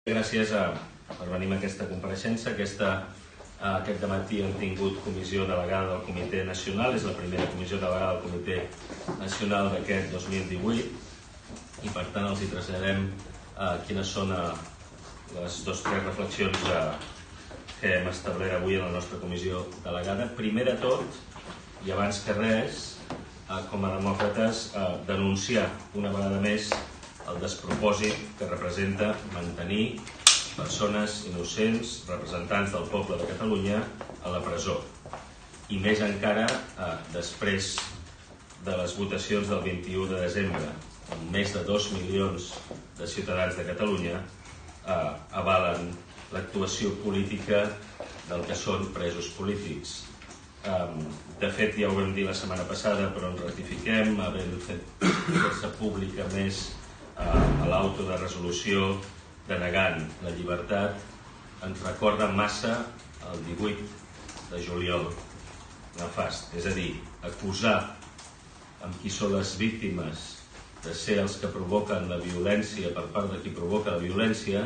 Gràcies per venir a aquesta compareixença. Aquest dematí hem tingut comissió delegada del Comitè Nacional, és la primera comissió delegada del Comitè Nacional d'aquest 2018 i per tant els hi traslladem quines són les tres reflexions que hem establert avui en la nostra comissió delegada. Primer de tot, i abans que res, com a demòcrates, denunciar una vegada més el despropòsit que representa mantenir persones innocents, representants del poble de Catalunya, a la presó. I més encara després de les votacions del 21 de desembre, on més de 2 milions de ciutadans de Catalunya avalen l'actuació política del que són presos polítics. De fet, ja ho vam dir la setmana passada, però ens ratifiquem, havent fet pública més a l'auto de resolució denegant la llibertat, ens recorda massa el 18 de juliol nefast. És a dir, acusar amb qui són les víctimes de ser els que provoquen la violència per part de qui provoca la violència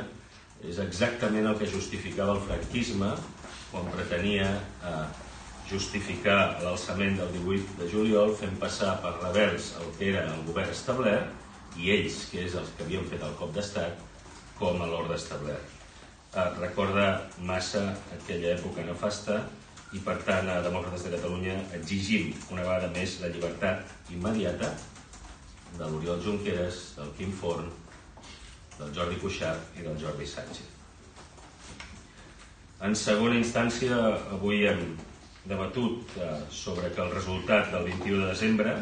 és exactament el que justificava el franquisme quan pretenia justificar l'alçament del 18 de juliol fent passar per rebels el que era el govern establert i ells, que és els que havien fet el cop d'estat, com a l'ordre establert. Recorda massa aquella època nefasta i, per tant, a Demòcrates de Catalunya exigim una vegada més la llibertat immediata de l'Oriol Junqueras, del Quim Forn, del Jordi Cuixart i del Jordi Sánchez. En segona instància, avui hem debatut sobre que el resultat del 21 de desembre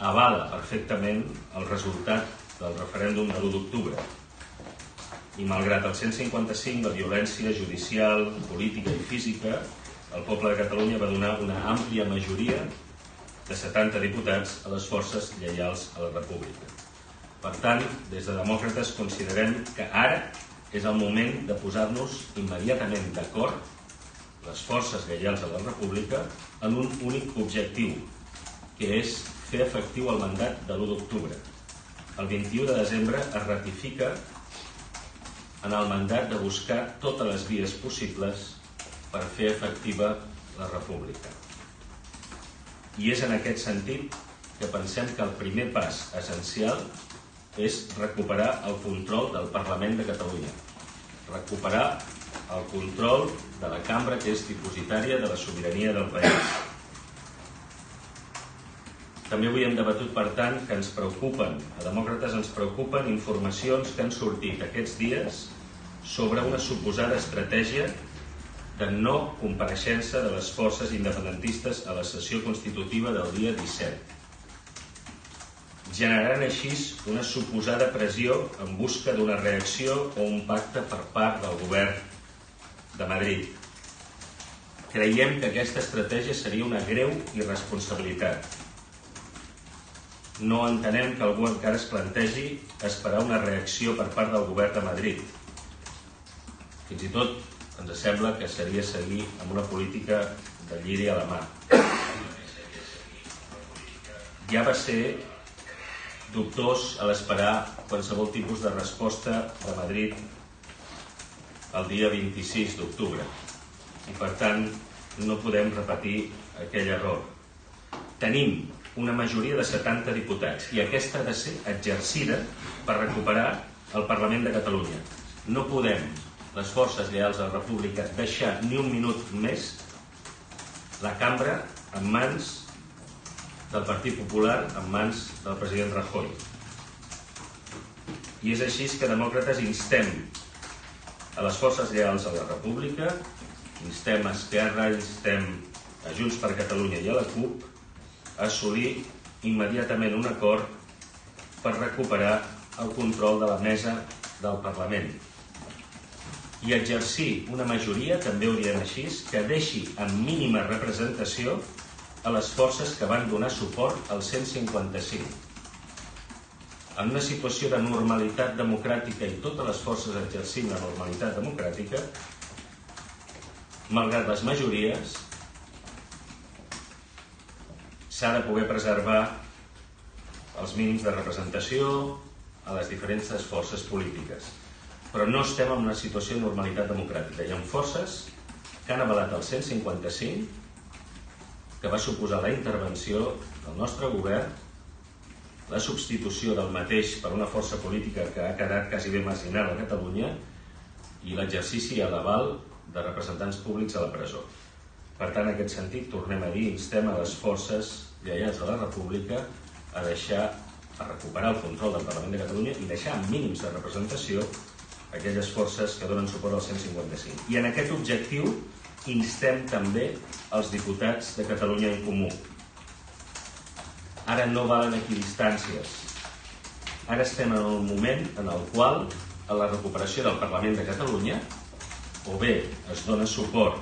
avala perfectament el resultat del referèndum de l'1 d'octubre. I malgrat el 155, la violència judicial, política i física, el poble de Catalunya va donar una àmplia majoria de 70 diputats a les forces lleials a la República. Per tant, des de Demòcrates considerem que ara és el moment de posar-nos immediatament d'acord, les forces lleials a la República, en un únic objectiu, que és fer efectiu el mandat de l'1 d'octubre. El 21 de desembre es ratifica en el mandat de buscar totes les vies possibles per fer efectiva la República. I és en aquest sentit que pensem que el primer pas essencial és recuperar el control del Parlament de Catalunya, recuperar el control de la cambra que és dipositària de la sobirania del país. També avui hem debatut, per tant, que ens preocupen, a Demòcrates ens preocupen informacions que han sortit aquests dies sobre una suposada estratègia de no compareixença de les forces independentistes a la sessió constitutiva del dia 17, generant així una suposada pressió en busca d'una reacció o un pacte per part del govern de Madrid. Creiem que aquesta estratègia seria una greu irresponsabilitat. No entenem que algú encara es plantegi esperar una reacció per part del govern de Madrid. Fins i tot ens sembla que seria seguir amb una política de lliri a la mà. Ja va ser dubtós a l'esperar qualsevol tipus de resposta de Madrid el dia 26 d'octubre. I per tant no podem repetir aquell error. Tenim una majoria de 70 diputats i aquesta ha de ser exercida per recuperar el Parlament de Catalunya. No podem, les forces lleials a la República, deixar ni un minut més la cambra en mans del Partit Popular, en mans del president Rajoy. I és així que Demòcrates instem a les forces lleials a la República, instem a Esquerra, instem a Junts per Catalunya i a la CUP a assolir immediatament un acord per recuperar el control de la mesa del Parlament i exercir una majoria, també ho diem així, que deixi amb mínima representació a les forces que van donar suport al 155. En una situació de normalitat democràtica i totes les forces exercint la normalitat democràtica, malgrat les majories, s'ha de poder preservar els mínims de representació a les diferents forces polítiques. però no estem en una situació de normalitat democràtica. Hi ha forces que han avalat el 155, que va suposar la intervenció del nostre govern, la substitució del mateix per una força política que ha quedat quasi bé marginal a Catalunya i l'exercici a l'aval de representants públics a la presó. Per tant, en aquest sentit, tornem a dir, instem a les forces lleials a la República a recuperar el control del Parlament de Catalunya i deixar amb mínims de representació aquelles forces que donen suport al 155. I en aquest objectiu instem també els diputats de Catalunya en Comú. Ara no valen equidistàncies. Ara estem en un moment en el qual a la recuperació del Parlament de Catalunya o bé es dona suport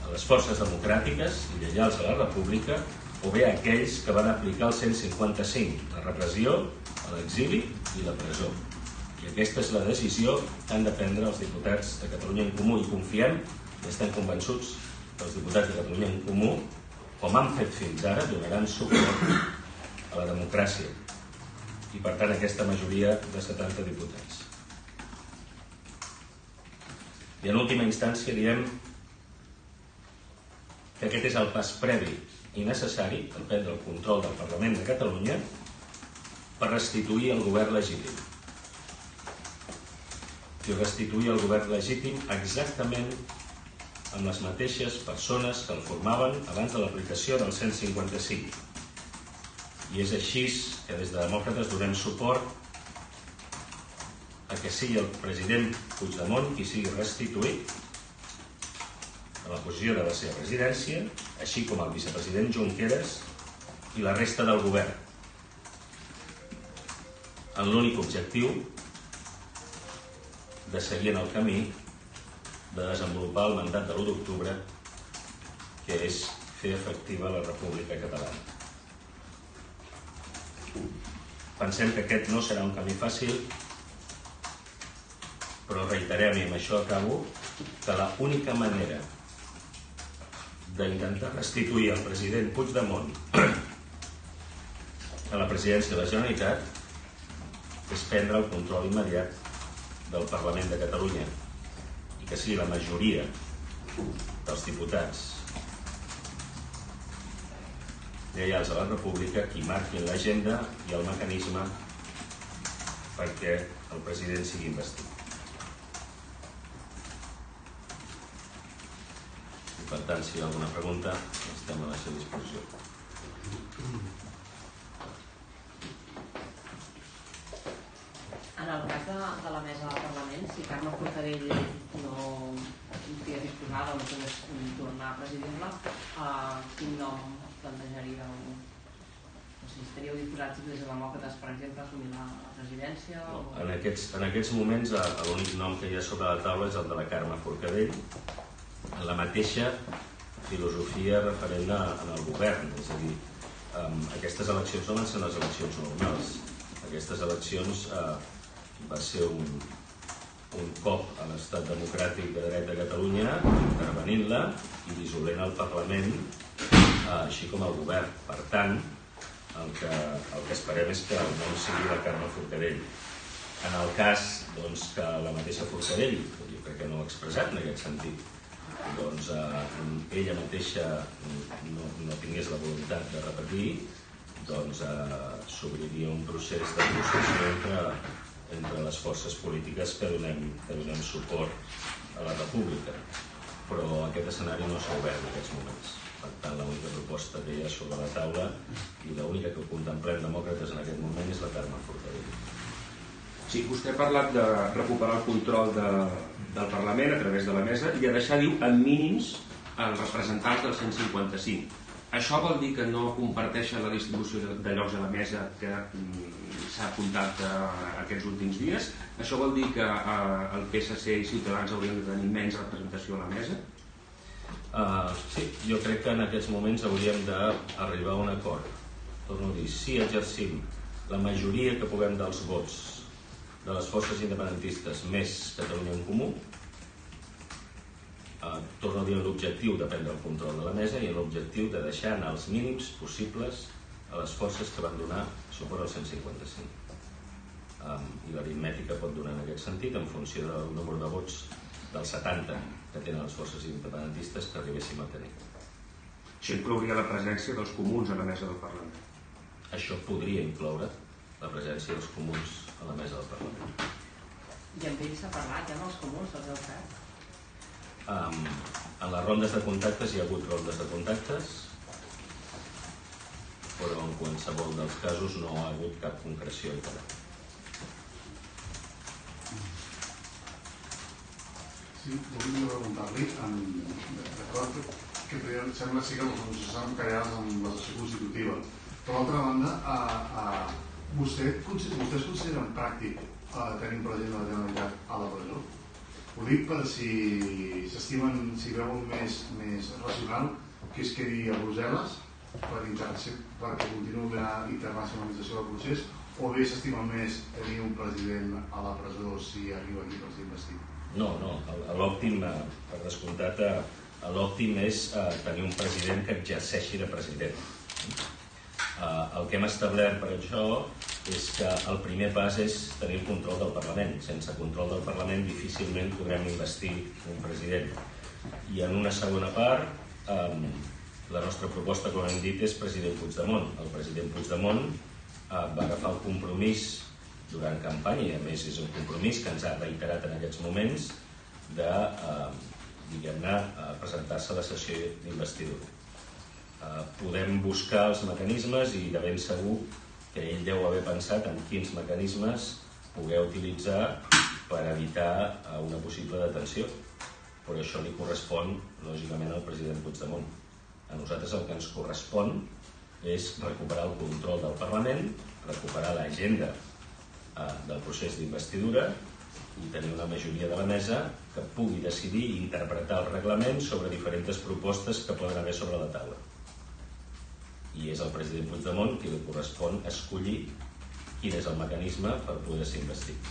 a les forces democràtiques i lleials a la República o bé a aquells que van aplicar el 155, la repressió, l'exili i la presó. I aquesta és la decisió que han de prendre els diputats de Catalunya en Comú i confiem i estem convençuts que els diputats de Catalunya en Comú, com han fet fins ara, donaran suport a la democràcia i per tant aquesta majoria de 70 diputats. I en última instància diem que aquest és el pas previ i necessari per prendre el control del Parlament de Catalunya per restituir el govern legítim. I restituir el govern legítim exactament amb les mateixes persones que el formaven abans de l'aplicació del 155. I és així que des de Demòcrates donem suport a que sigui el president Puigdemont qui sigui restituït a la posició de la seva presidència, així com el vicepresident Junqueras i la resta del govern, en l'únic objectiu de seguir en el camí de desenvolupar el mandat de l'1 d'octubre, que és fer efectiva la República Catalana. Pensem que aquest no serà un camí fàcil, però reiterem, i amb això acabo, que l'única manera d'intentar restituir el president Puigdemont a la presidència de la Generalitat és prendre el control immediat del Parlament de Catalunya i que sigui la majoria dels diputats lleials a la República qui marquin l'agenda i el mecanisme perquè el president sigui investit. I per tant, si hi ha alguna pregunta, estem a la seva disposició. En el cas de la mesa del Parlament, si Carme Forcadell no estigui disposada o no pogués tornar a presidir-la, quin nom plantejaríeu? No sé si estaríeu disposats des de Demòcrates, per exemple, a assumir la presidència? No, en aquests moments l'únic nom que hi ha sobre la taula és el de la Carme Forcadell, en la mateixa filosofia referent en el govern, és a dir, aquestes eleccions no van ser les eleccions normals. Aquestes eleccions va ser un cop a l'estat democràtic de dret de Catalunya, intervenint-la i dissolent el Parlament, així com el govern. Per tant, el que esperem és que el nom sigui la Carme Forcadell. En el cas que la mateixa Forcadell, jo crec que no ho ha expressat en aquest sentit, ella mateixa no tingués la voluntat de repetir, s'obriria un procés de negociació entre les forces polítiques que donem suport a la República. Però aquest escenari no s'ha obert en aquests moments. Per tant, l'única proposta que hi ha sobre la taula i l'única que contemplem Demòcrates en aquest moment és la Carme Forcadell. Sí, vostè ha parlat de recuperar el control del Parlament a través de la mesa i de deixar, diu, en mínims els representants del 155. Això vol dir que no comparteixen la distribució de llocs a la mesa que s'ha apuntat aquests últims dies? Això vol dir que el PSC i Ciutadans haurien de tenir menys representació a la mesa? Sí, jo crec que en aquests moments hauríem d'arribar a un acord. Torno a dir, si exercim la majoria que puguem dels vots de les forces independentistes més Catalunya en Comú, torno a dir l'objectiu de prendre el control de la mesa i l'objectiu de deixar anar els mínims possibles a les forces que van donar suport al 155. i l'aritmètica pot donar en aquest sentit, en funció del número de vots dels 70 que tenen les forces independentistes, que arribéssim a tenir. Això inclouria la presència dels comuns a la mesa del Parlament. Això podria incloure la presència dels comuns a la mesa del Parlament. I amb ells s'ha parlat, ja amb els comuns, els heu fet? En les rondes de contactes hi ha hagut rondes de contactes, però en qualsevol dels casos no ha hagut cap concreció encara. Sí, volia preguntar-li, d'acord, que sembla que les estan callades amb la sessió constitutiva. Per l'altra banda, vostès consideren pràctic tenir un president de la Generalitat a la presó? Ho dic per si s'estimen, si veuen més racional que es quedi a Brussel·les perquè continuï la internacionalització del procés, o bé s'estima més tenir un president a la presó si arriba aquí per ser investit? No, l'òptim, per descomptat, l'òptim és tenir un president que exerceixi de president. El que hem establert per això és que el primer pas és tenir el control del Parlament. Sense control del Parlament difícilment podrem investir un president. I en una segona part, la nostra proposta, com hem dit, és president Puigdemont. El president Puigdemont va agafar el compromís durant campanya, i a més és un compromís que ens ha reiterat en aquests moments, de presentar-se a la sessió d'investidura. Podem buscar els mecanismes i de ben segur que ell deu haver pensat en quins mecanismes poder utilitzar per evitar una possible detenció, però això li correspon lògicament al president Puigdemont. A nosaltres el que ens correspon és recuperar el control del Parlament, recuperar l'agenda del procés d'investidura i tenir una majoria de la mesa que pugui decidir i interpretar el reglament sobre diferents propostes que poden haver sobre la taula. I és el president Puigdemont qui li correspon escollir quin és el mecanisme per poder ser investit.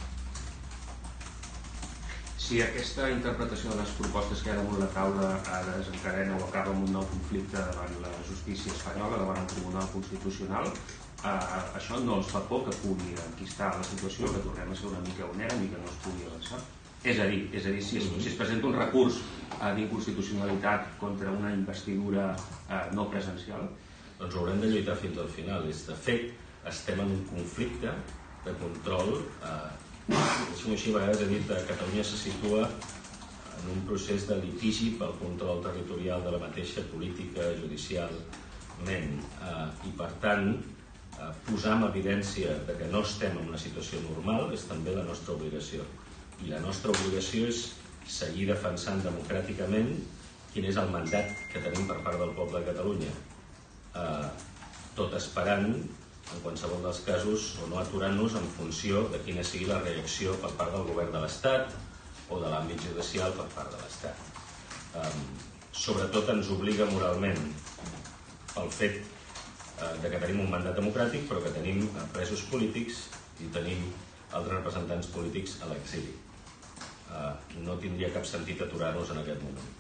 Si aquesta interpretació de les propostes que hi ha damunt la taula desencadena o acaba amb un nou conflicte davant la justícia espanyola, davant el Tribunal Constitucional, això no els fa por que pugui enquistar la situació, que tornem a ser una mica on érem i que no es pugui avançar? És a dir, si es presenta un recurs d'inconstitucionalitat contra una investidura no presencial, doncs haurem de lluitar fins al final. De fet, estem en un conflicte de control. Així, a vegades he dit que Catalunya se situa en un procés de litigi pel control territorial de la mateixa política judicialment. I per tant, posar en evidència que no estem en una situació normal és també la nostra obligació. I la nostra obligació és seguir defensant democràticament quin és el mandat que tenim per part del poble de Catalunya, tot esperant, en qualsevol dels casos, o no aturant-nos en funció de quina sigui la reacció per part del govern de l'Estat o de l'àmbit judicial per part de l'Estat. Sobretot ens obliga moralment pel fet que tenim un mandat democràtic, però que tenim presos polítics i tenim altres representants polítics a l'exili. No tindria cap sentit aturar-nos en aquest moment.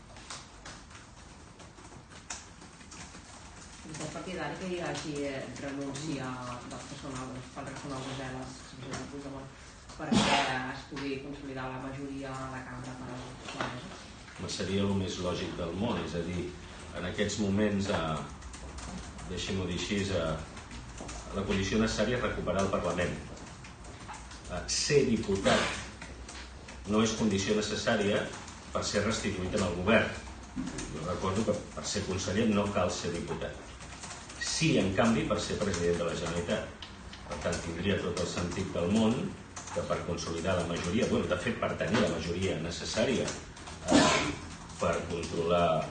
És partidari que hi hagi renúncia dels que són pel retorn a Brussel·les perquè es pugui consolidar la majoria a la cambra per la mesa? Seria el més lògic del món, és a dir, en aquests moments, deixem-ho dir així, la condició necessària és recuperar el Parlament. Ser diputat no és condició necessària per ser restituït en el govern. Jo recordo que per ser conseller no cal ser diputat. Sí, en canvi, per ser president de la Generalitat. Per tant, tindria tot el sentit del món que per consolidar la majoria, de fet, per tenir la majoria necessària per controlar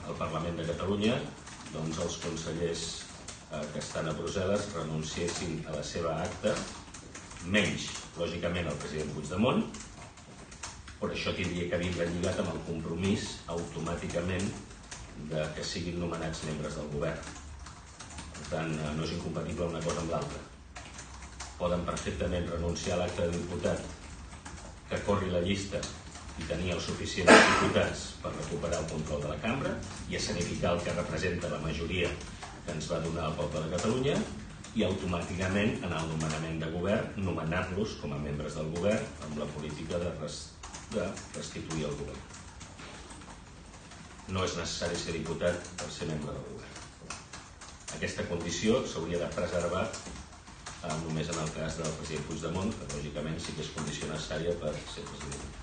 el Parlament de Catalunya, doncs els consellers que estan a Brussel·les renunciessin a la seva acta, menys, lògicament, el president Puigdemont, però això tindria que vindre lligat amb el compromís automàticament que siguin nomenats membres del govern. Per tant, no és incompatible una cosa amb l'altra. Poden perfectament renunciar a l'acte de diputat, que corri la llista i tenir els suficients diputats per recuperar el control de la cambra i escenificar el que representa la majoria que ens va donar el poble de Catalunya, i automàticament en el nomenament de govern nomenar-los com a membres del govern amb la política de restituir el govern. No és necessari ser diputat per ser membre del govern. Aquesta condició s'hauria de preservar només en el cas del president Puigdemont, que lògicament sí que és condició necessària per ser president.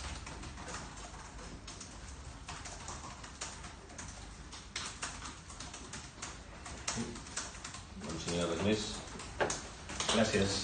Doncs si no hi ha res més, gràcies.